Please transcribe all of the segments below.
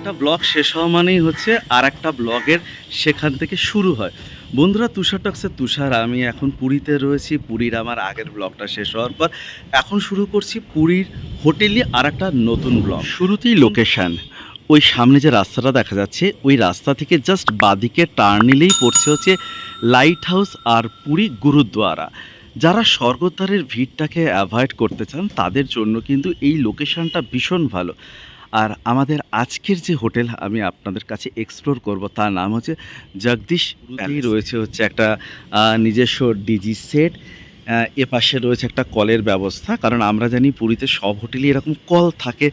একটা ব্লগ শেষ হওয়া মানেই হচ্ছে আর একটা ব্লগের সেখান থেকে শুরু হয়। বন্ধুরা, তুষার টক্সের তুষার, আমি এখন পুরীতে রয়েছি। পুরীর আমার আগের ব্লগটা শেষ হওয়ার পর এখন শুরু করছি পুরীর হোটেলে আর একটা নতুন ব্লগ। শুরুতেই লোকেশান, ওই সামনে যে রাস্তাটা দেখা যাচ্ছে ওই রাস্তা থেকে জাস্ট বাদিকে টার্ন নিলেই পড়ছে হচ্ছে লাইট হাউস আর পুরী গুরুদ্বারা। যারা স্বর্গদ্বারের ভিড়টাকে অ্যাভয়েড করতে চান তাদের জন্য কিন্তু এই লোকেশানটা ভীষণ ভালো। আর আমাদের আজকের যে হোটেল আমি আপনাদের কাছে এক্সপ্লোর করব তার নাম হচ্ছে জগদীশ প্যালেস। রয়েছে হচ্ছে একটা নিজস্ব ডিজি সেট, এপাশে রয়েছে একটা কলের ব্যবস্থা, কারণ আমরা জানি পুরীতে সব হোটেলই এরকম কল থাকে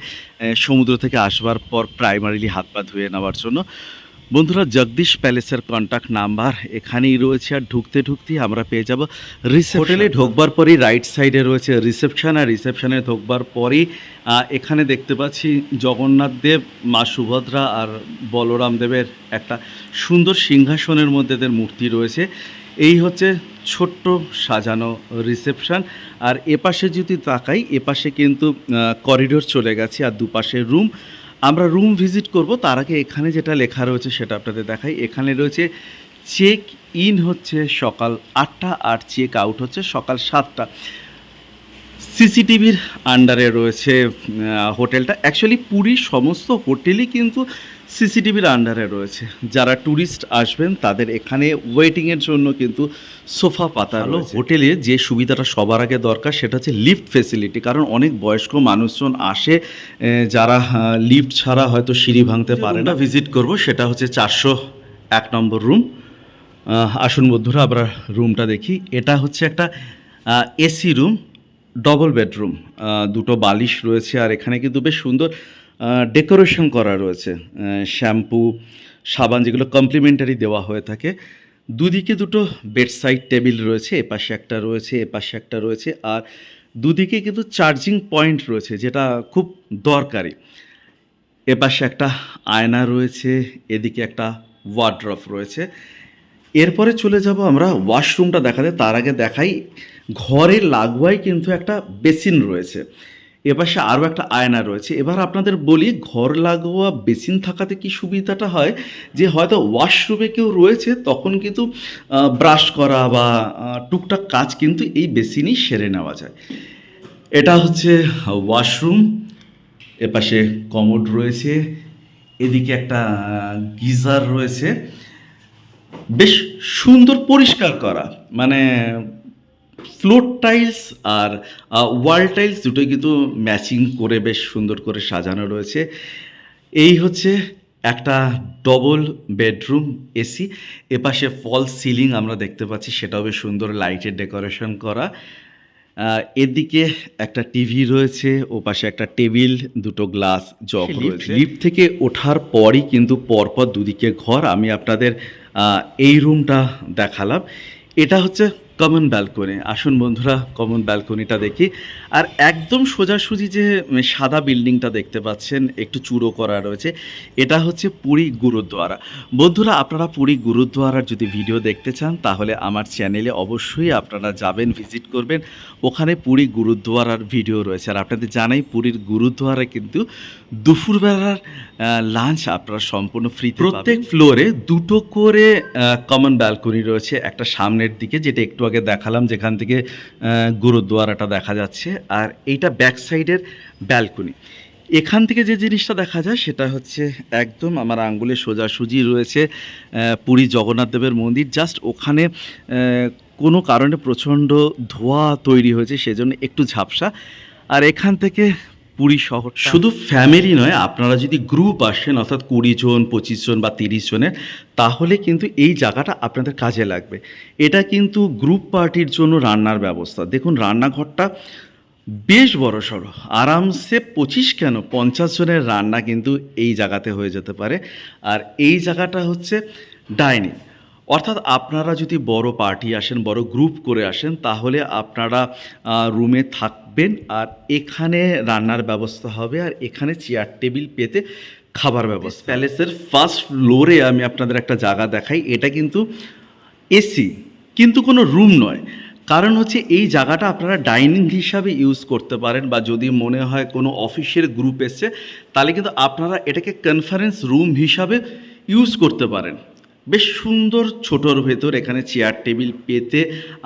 সমুদ্র থেকে আসবার পর প্রাইমারিলি হাত পা ধুয়ে নেওয়ার জন্য। বন্ধুরা, জগদীশ প্যালেসের কন্ট্যাক্ট নাম্বার এখানেই রয়েছে। আর ঢুকতেই আমরা পেয়ে যাব রিসেপশন। হোটেলে ঢোকবার পরই রাইট সাইডে রয়েছে রিসেপশন, আর রিসেপশনে ঢোকবার পরই এখানে দেখতে পাচ্ছি জগন্নাথ দেব, মা সুভদ্রা আর বলরাম দেবের একটা সুন্দর সিংহাসনের মধ্যে এদের মূর্তি রয়েছে। এই হচ্ছে ছোট্ট সাজানো রিসেপশন। আর এপাশে যদি তাকাই, এপাশে কিন্তু করিডোর চলে গেছে আর দুপাশে রুম। আমরা রুম ভিজিট করব তার আগে এখানে যেটা লেখা রয়েছে সেটা আপনাদের দেখাই। এখানে রয়েছে চেক ইন হচ্ছে সকাল 8টা আর চেক আউট হচ্ছে সকাল 7টা। সিসিটিভির আন্ডারে রয়েছে হোটেলটা। অ্যাকচুয়ালি পুরীর সমস্ত হোটেলই কিন্তু সিসিটিভির আন্ডারে রয়েছে। যারা ট্যুরিস্ট আসবেন তাদের এখানে ওয়েটিংয়ের জন্য কিন্তু সোফা পাতা রয়েছে। হোটেলে যে সুবিধাটা সবার আগে দরকার সেটা হচ্ছে লিফট ফেসিলিটি, কারণ অনেক বয়স্ক মানুষজন আসে যারা লিফট ছাড়া হয়তো সিঁড়ি ভাঙতে পারে না। ভিজিট করব সেটা হচ্ছে 401 নম্বর রুম। আসুন বন্ধুরা, আমরা রুমটা দেখি। এটা হচ্ছে একটা এসি রুম, ডবল বেডরুম, দুটো বালিশ রয়েছে। আর এখানে কিন্তু বেশ সুন্দর ডেকোরেশন করা রয়েছে, শ্যাম্পু সাবান যেগুলো কমপ্লিমেন্টারি দেওয়া হয়ে থাকে। দুদিকে দুটো বেডসাইড টেবিল রয়েছে, এপাশে একটা রয়েছে, এপাশে একটা রয়েছে। আর দুদিকে কিন্তু চার্জিং পয়েন্ট রয়েছে যেটা খুব দরকারি। এপাশে একটা আয়না রয়েছে, এদিকে একটা ওয়ার্ড্রপ রয়েছে। এরপরে চলে যাব আমরা ওয়াশরুমটা দেখাতে। তার আগে দেখাই ঘরের লাগোয়াই কিন্তু একটা বেসিন রয়েছে, এপাশে আরও একটা আয়না রয়েছে। এবার আপনাদের বলি, ঘর লাগোয়া বেসিন থাকাতে কি সুবিধাটা হয় যে হয়তো ওয়াশরুমে কেউ রয়েছে তখন কিন্তু ব্রাশ করা বা টুকটাক কাজ কিন্তু এই বেসিনই সেরে নেওয়া যায়। এটা হচ্ছে ওয়াশরুম, এপাশে কমোড রয়েছে, এদিকে একটা গিজার রয়েছে, বেশ সুন্দর পরিষ্কার করা, মানে ফ্লোর টাইলস আর ওয়াল টাইলস দুটোই কিন্তু ম্যাচিং করে বেশ সুন্দর করে সাজানো রয়েছে। এই হচ্ছে একটা ডবল বেডরুম এসি। এপাশে ফল সিলিং আমরা দেখতে পাচ্ছি, সেটাও বেশ সুন্দর লাইটের ডেকোরেশন করা। এদিকে একটা টিভি রয়েছে, ও পাশে একটা টেবিল, দুটো গ্লাস জগ রয়েছে। লিফট থেকে ওঠার পরই কিন্তু পরপর দুদিকে ঘর। আমি আপনাদের এই রুমটা দেখালাম। এটা হচ্ছে কমন ব্যালকনি। আসুন বন্ধুরা, কমন ব্যালকনিটা দেখি। আর একদম সোজাসুজি যে সাদা বিল্ডিংটা দেখতে পাচ্ছেন একটু চূড়ো করা রয়েছে, এটা হচ্ছে পুরী গুরুদ্বারা। বন্ধুরা, আপনারা পুরী গুরুদ্বারার যদি ভিডিও দেখতে চান তাহলে আমার চ্যানেলে অবশ্যই আপনারা যাবেন, ভিজিট করবেন। ওখানে পুরী গুরুদ্বারার ভিডিও রয়েছে। আর আপনাদের জানাই, পুরীর গুরুদ্বারা কিন্তু দুপুরবেলার লাঞ্চ আপনারা সম্পূর্ণ ফ্রি। প্রত্যেক ফ্লোরে দুটো করে কমন ব্যালকনি রয়েছে। একটা সামনের দিকে যেটা একটু আগে দেখালাম, যেখান থেকে গুরুদ্বারাটা দেখা যাচ্ছে, আর এইটা ব্যাক সাইডের ব্যালকনি। এখান থেকে যে জিনিসটা দেখা যায় সেটা হচ্ছে একদম আমার আঙ্গুলে সোজাসুজি রয়েছে পুরী জগন্নাথ দেবের মন্দির। জাস্ট ওখানে কোনো কারণে প্রচণ্ড ধোঁয়া তৈরি হয়েছে, সেজন্য একটু ঝাপসা। আর এখান থেকে পুরী শহর শুধু ফ্যামিলি নয়, আপনারা যদি গ্রুপ আসেন অর্থাৎ 20 জন, 25 জন বা 30 জনের, তাহলে কিন্তু এই জায়গাটা আপনাদের কাজে লাগবে। এটা কিন্তু গ্রুপ পার্টির জন্য রান্নার ব্যবস্থা। দেখুন, রান্নাঘরটা বেশ বড় সড়ো, আরামসে 25 কেন 50 জনের রান্না কিন্তু এই জায়গাতে হয়ে যেতে পারে। আর এই জায়গাটা হচ্ছে ডাইনিং, অর্থাৎ আপনারা যদি বড় পার্টি আসেন, বড় গ্রুপ করে আসেন, তাহলে আপনারা রুমে থাকবেন আর এখানে রান্নার ব্যবস্থা হবে, আর এখানে চেয়ার টেবিল পেতে খাবার ব্যবস্থা। প্যালেসের ফার্স্ট ফ্লোরে আমি আপনাদের একটা জায়গা দেখাই। এটা কিন্তু এসি, কিন্তু কোনো রুম নয়, কারণ হচ্ছে এই জায়গাটা আপনারা ডাইনিং হিসাবে ইউজ করতে পারেন, বা যদি মনে হয় কোনো অফিসের গ্রুপ এসছে তাহলে কিন্তু আপনারা এটাকে কনফারেন্স রুম হিসাবে ইউজ করতে পারেন। বেশ সুন্দর ছোটোর ভেতর এখানে চেয়ার টেবিল পেতে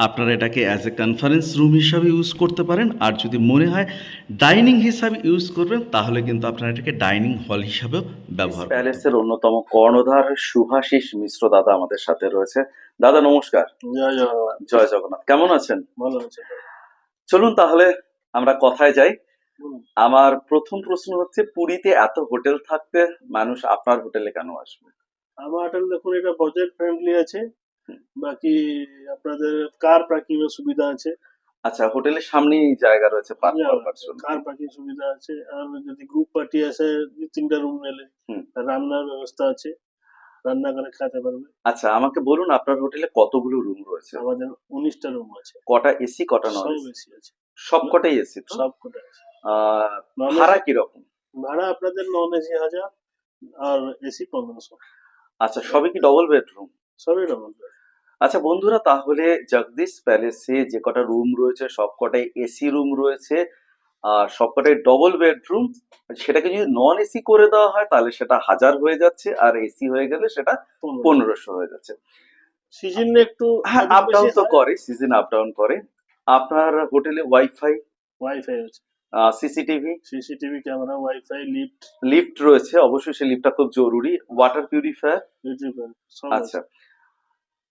আপনারা এটাকে অ্যাজ এ কনফারেন্স রুম হিসাবে ইউজ করতে পারেন। আর যদি মনে হয় ডাইনিং হিসাবে ইউজ করবেন তাহলে কিন্তু আপনারা এটাকে ডাইনিং হল হিসাবেও ব্যবহার করতে পারেন। প্যালেসের অন্যতম কর্ণধার শুভাশিস মিশ্র দাদা আমাদের সাথে রয়েছে। দাদা নমস্কার। জয় জগন্নাথ। জয় জগন্নাথ, কেমন আছেন? ভালো আছে। চলুন তাহলে আমরা কথায় যাই। বলুন। আমার প্রথম প্রশ্ন হচ্ছে, পুরীতে এত হোটেল থাকতে মানুষ আপনার হোটেলে কেন আসবে? আমার হোটেল দেখুন, এটা বাজেট ফ্রেন্ডলি আছে, হুম। বাকি আপনাদের কার পার্কিং এর সুবিধা আছে। আচ্ছা, হোটেলের সামনেই জায়গা রয়েছে পার্ক করবার জন্য? কার পার্কিং সুবিধা আছে। আর যদি গ্রুপ পার্টি আসে 2-3টা রুম নিলে হুম। রান্নার ব্যবস্থা আছে, রান্না করে খেতে পারবে। আচ্ছা, আমাকে বলুন আপনার হোটেলে কতগুলো রুম রয়েছে? আমাদের 19টা রুম আছে। কটা এসি, কটা নন সব এসি? এসি আছে। সবকটাই এসি তো? সব কটা আছে। Non-AC ভাড়া কিরকম? ভাড়া আপনাদের নন এসি 1000 আর এসি 1500। আচ্ছা, সবই কি ডবল বেডরুম? সবই ডবল বেড। আচ্ছা বন্ধুরা, তাহলে জগদীশ প্যালেসে যে কটা রুম রয়েছে সবকটাই এসি রুম রয়েছে, আর সবকটাই ডবল বেডরুম। সেটাকে যদি নন এসি করে দেওয়া হয় তাহলে সেটা 1000 হয়ে যাচ্ছে, আর এসি হয়ে গেলে সেটা 1500 হয়ে যাচ্ছে। সিজন একটু হ্যাঁ, আপ ডাউন তো করে, সিজন আপ ডাউন করে। আপনার হোটেলে ওয়াইফাই ওয়াইফাই আছে, সিসিটিভি ক্যামেরা, ওয়াইফাই, লিফট রয়েছে, অবশ্যই সেই লিফটটা খুব জরুরি, ওয়াটার পিউরিফায়ার। আচ্ছা,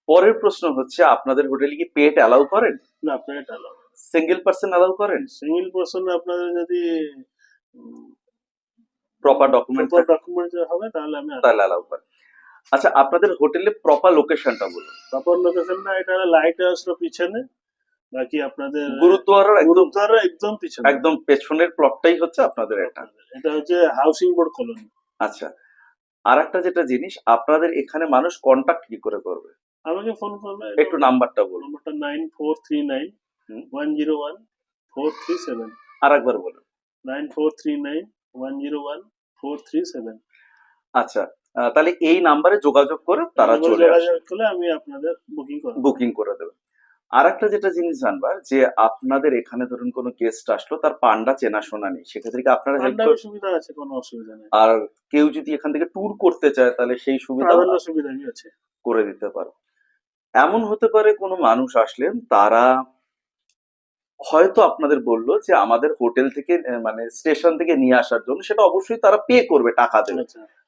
পরের প্রশ্ন হচ্ছে, আপনাদের হোটেলে কি পেট অ্যালাউ করেন? না, পেট অ্যালাউ। সিঙ্গেল পার্সন অ্যালাউ করেন? সিঙ্গেল পারসন আপনাদের যদি প্রপার ডকুমেন্ট হবে তাহলে আমি তাহলে অ্যালাউ করেন। আচ্ছা, আপনাদের হোটেলে প্রপার লোকেশনটা বলুন। প্রপার লোকেশনটা এটা লাইট হাউসের পিছনে, বাকি আপনাদের গুরুদ্বারার একদম পিছনে, একদম পেছনের প্লটটাই হচ্ছে আপনাদের এটা। এটা হচ্ছে হাউসিং বোর্ড কলোনি। আচ্ছা, আর একটা যেটা জিনিস, আপনাদের এখানে মানুষ কন্টাক্ট কি করে করবে? আমাকে ফোন করবে। একটু নাম্বারটা বলুন। নাম্বারটা 9439101437। আরেকবার বলুন। 9439101437। আচ্ছা, তাহলে এই নাম্বারে যোগাযোগ করে তারা চলে আসবে, আমি আপনাদের বুকিং করে দেবে। আর একটা যেটা জিনিস জানবার, যে আপনাদের এখানে ধরুন কোনো গেস্ট আসলো, তার পান্ডা চেনাশোনা নেই, সেক্ষেত্রে কি আপনারা হেল্প করেন? সুবিধা আছে, কোনো অসুবিধা নেই। আর কেউ যদি এখান থেকে ট্যুর করতে চায় তাহলে সেই সুবিধা আছে, করে দিতে পারো। এমন হতে পারে কোনো মানুষ আসলেন, তারা হয়তো আপনাদের বললো যে আমাদের হোটেল থেকে মানে স্টেশন থেকে নিয়ে আসার জন্য, সেটা অবশ্যই তারা পে করবে, টাকা দেবে।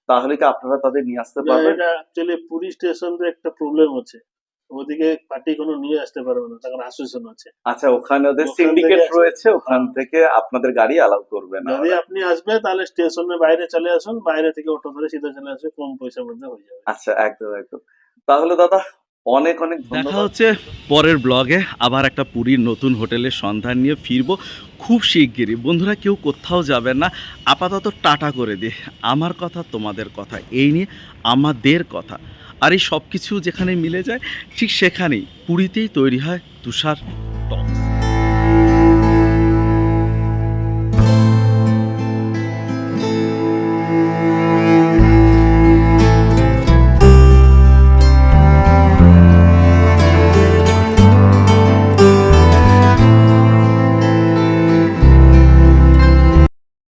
তাহলে কি আপনারা তাদের নিয়ে আসতে পারবেন? এটা অ্যাকচুয়ালি পুরী স্টেশনে একটা প্রবলেম আছে, ওদিকে পার্টি কোনো নিয়ে আসতে পারবে না, তখন অ্যাসোসিয়েশন আছে। আচ্ছা, ওখানে ওদের সিন্ডিকেট রয়েছে, ওখান থেকে আপনাদের গাড়ি অ্যালাউ করবে না। যদি আপনি আসবে তাহলে স্টেশনের বাইরে চলে আসুন, বাইরে থেকে অটো ধরে সিধা চলে আসবে, কম পয়সার মধ্যে হয়ে যাবে। আচ্ছা, একদম একদম। তাহলে দাদা অনেক অনেক দেখা হচ্ছে পরের ব্লগে। আবার একটা পুরীর নতুন হোটেলের সন্ধান নিয়ে ফিরবো খুব শিগগিরই। বন্ধুরা, কেউ কোথাও যাবেন না, আপাতত টাটা করে দিয়ে আমার কথা, তোমাদের কথা, এই নিয়ে আমাদের কথা। আর এই সব কিছু যেখানে মিলে যায় ঠিক সেখানেই পুরীতেই তৈরি হয় তুষার টক।